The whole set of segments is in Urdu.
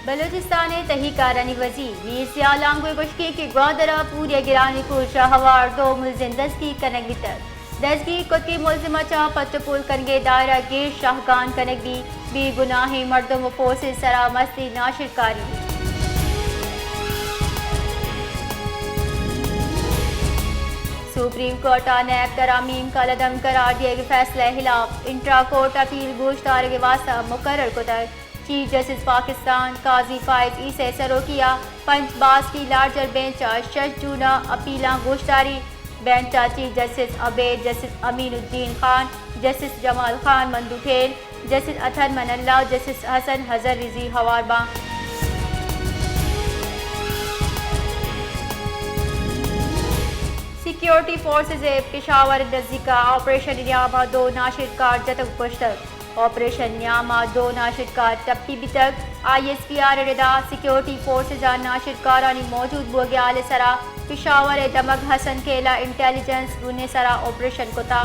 بلوچستان تحقیقات وزیر میر ضیاء لانگوی بشکی کی گوادرہ پوری گرانی کو شہوار دو ملزم دستگی کنگ بھی تک دستگی کتی ملزمہ چاہ پتہ پول کنگے دائرہ گیر شاہگان کنگ بھی گناہی مردم و پوس سرا مستی ناشرکاری سپریم کورٹ نیب ترامیم کا لدم قرار دیے گئے فیصلہ خلاف انٹرا کورٹ اپیل گوشتار کے واسطہ مقرر کو تک چیف جسٹس پاکستان قاضی فائز ای سے سروکیا پنچ باز کی لارجر بینچ شش جونا اپیلاں گوشتاری bench chief justice Ubaid justice Amin uddin Khan justice Jamal Khan Mandokhail justice Athar Minallah justice حسن حضر رضی ہوارباں سیکیورٹی فورسز پشاور نزدیک آپریشن نیامہ دو ناشرکار جتک پشتک آپریشن نیامہ دو ناشرکار ٹپی بھی تک آئی ایس پی آر ردا سیکیورٹی فورسز ناشرکارانی موجود بوگیال سرا پشاور دمک حسن کیلا انٹیلیجنس گنے سرا آپریشن کتا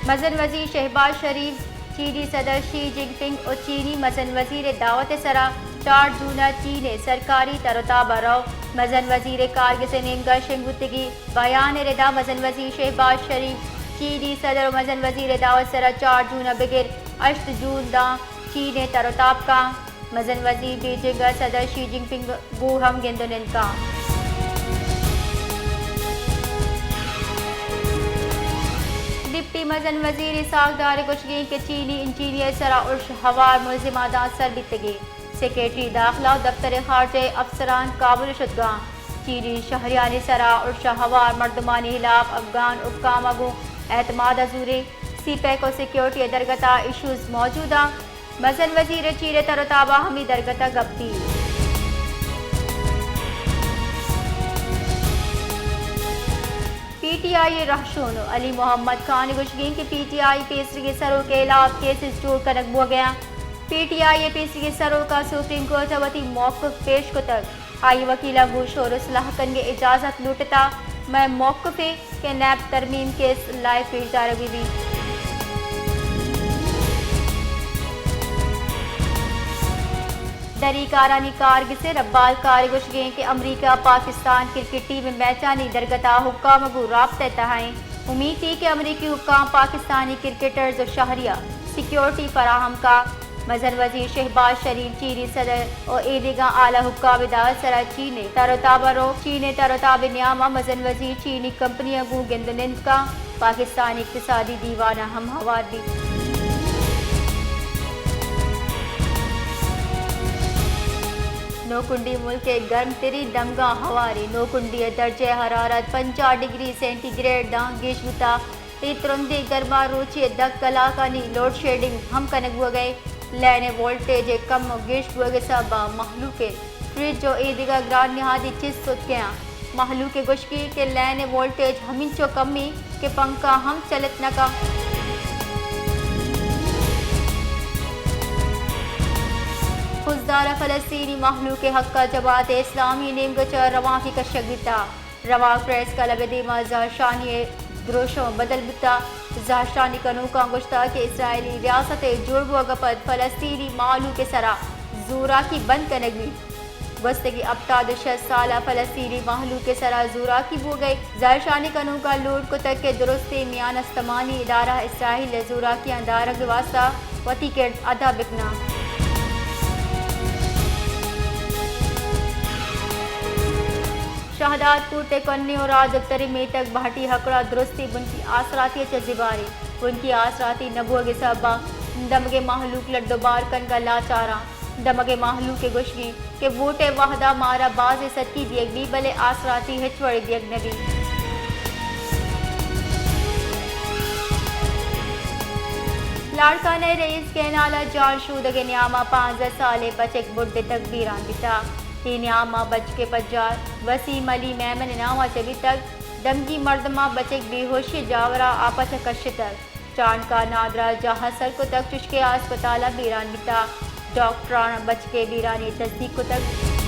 مزن وزیر شہباز شریف چینی صدر شی جن پنگ اور چینی مزن وزیر دعوت سرا 4 جون چین سرکاری ترتاب رو مزن وزیر کارگس نیمگا شنگوتگی بیان ردا مزن وزیر شہباز شریف چینی صدر مزن وزیر دعوت سرا 4 جون بغیر 8 جون دا چین ترتاب کا مزن وزیر بیجنگ صدر شی جن پنگ گو ہم گندنن کا ڈپٹی مزن وزیر اسحاق دار کشگین کے چینی انجینئر سرا عرش ہوار ملزمہ سر بتگی سیکریٹری داخلہ دفتر خارجہ افسران کابل شدگاں چینی شہریانی سرا عرش ہوار مردمانی خلاف افغان حکام اگو اعتماد ازوری سی پیک و سیکیورٹی درگتا ایشوز موجودہ مزن وزیر چیر ترتابہ ہمی درگتا گپتی پی ٹی آئی رہشون علی محمد خان گشگین کے پی ٹی آئی پیسری کے سروں کے خلاف کیسز جوڑ کر رکھ گیا پی ٹی آئی پیسری کے سروں کا سپریم کورٹ وتی موقف پیش کو تک آئی وکیلا گوش اور اصلاح کرنے اجازت لوٹتا میں موقف کے نیب ترمیم کیس لائے پیش دارگی بھی دری کارانی کارگ سے ربال کارگوش گئے کہ امریکہ پاکستان کرکٹ ٹیم میچانی درگتا حکام کو رابطہ تہائیں امید تھی کہ امریکی حکام پاکستانی کرکٹرز و شہریہ سیکیورٹی فراہم کا مزن وزیر شہباز شریف چینی صدر اور ایدگاں اعلیٰ حکام دعوت سرا چین ترتاب رو چین ترتاب نیامہ مزن وزیر چینی کمپنیاں گو گندنند کا پاکستانی اقتصادی دیوانہ ہم ہوار بھی نوکنڈی ملک کے گرم ترین دمگاہ ہواری نوکنڈی درجہ حرارت 50 ڈگری سینٹی گریڈ داں گیشوتا ترندی گرما روچی دک کلاکانی لوڈ شیڈنگ ہم کنگ ہو گئے لینے وولٹیج کم گیش بوگے سبا محلوق فریج جو ایدگا گران نہادی چیز سوچ گیا محلوق گشکی کے لینے وولٹیج ہمیں چو کمی کے پنکھا ہم چلت نکا خزدار فلسطینی محلوق حق کا جماعت اسلامی نیم گچا رواں کی کشگتا رواں پریس کلب دیما زہرشانی دروشوں بدل بتا زہرشانی کنو کا گشتا کہ اسرائیلی ریاست جرب و گپت فلسطینی معلوق کے سرا زورا کی بند کنگی گستگی ابتاد 6 سالہ فلسطینی محلوق کے سرا زورا کی بو گئی زہرشانی کنو کا لوٹ کو تک کے درستی میان استمانی ادارہ اسرائیل زورا کی اندارہ کے واسطہ وطی کرد ادا بکنا شہداد پورتے کنی اور آج اکتری میں تک بھاٹی حقڑا درستی بن کی آسراتی چزیباری ان کی آسراتی نبوگ سبا دمگے محلوق لڈو بار کن کا لاچارا دمگے محلوق گشگی کہ ووٹے وحدہ مارا باز سچی دیگ بھی بلے آسراتی ہچوڑی دیگ نبی لاڑکانے رئیس کے نالا جان شودگے نیامہ 15 سالے بچک بڑھتے تکبیران بیتا نیامہ بچ کے پجار وسیم علی میمن نامہ چبی تک دمگی مردمہ بچک بے ہوشی جاورا آپا چکش تک چاند کا نادرہ جہاں سر کو تک چشکے اسپتالہ بیران بیتا ڈاکٹران بچ کے بیرانی تصدیق کو تک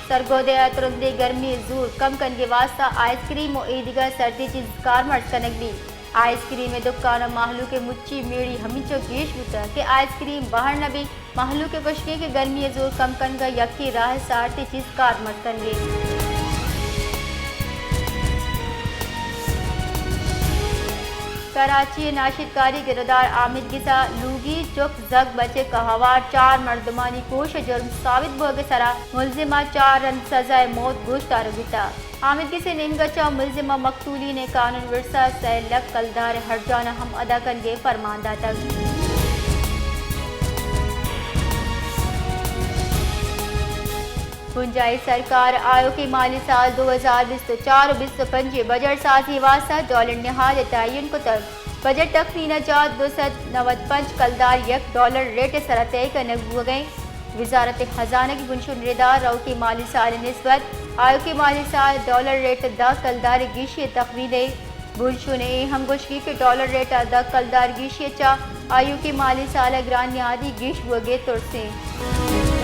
سرگودے ترندے گرمی زور کم کن کے واسطہ آئس کریم و ایدگا سردی چیز کارمٹ کنک بھی آئس کریم دکان محلو کے مچی میڑی ہمیچو گیش ہوتا کہ آئس کریم باہر نہ بھی محلو کے کشکے کے گرمی زور کم کن کا یکی راہ سارتی چیز کارمٹ کن گے کراچی ناشد کاری گردار عامد گسا لوگی چک زگ بچے کہوار 4 مردمانی کوش جرم ثابت بوگے سرا ملزمہ 4 رن سزائے موت گوشتار بیتا عامد گسے نہنگچا ملزمہ مقتولی نے قانون ورثہ سے لگ کلدار ہٹ جانا ہم ادا کنگے فرماندہ تک گنجائی سرکار آیو کی مالی سال 2024-25 بجٹ سازی واسطہ ڈالر نہاد تعین کو تک بجٹ تخمینہ جات 295 کلدار $1 ریٹ سرطے کا نگو گئیں وزارت خزانہ کی گنشن ردار رو کی مالی سال نسبت آیو کی مالی سال ڈالر ریٹ 10 کلدار گیشی تخمینے گنشن ہم گوشگی کے ڈالر ریٹ 10 کلدار گیشی چا آیو کی مالی سال گران نیادی گیش وگے ترسیں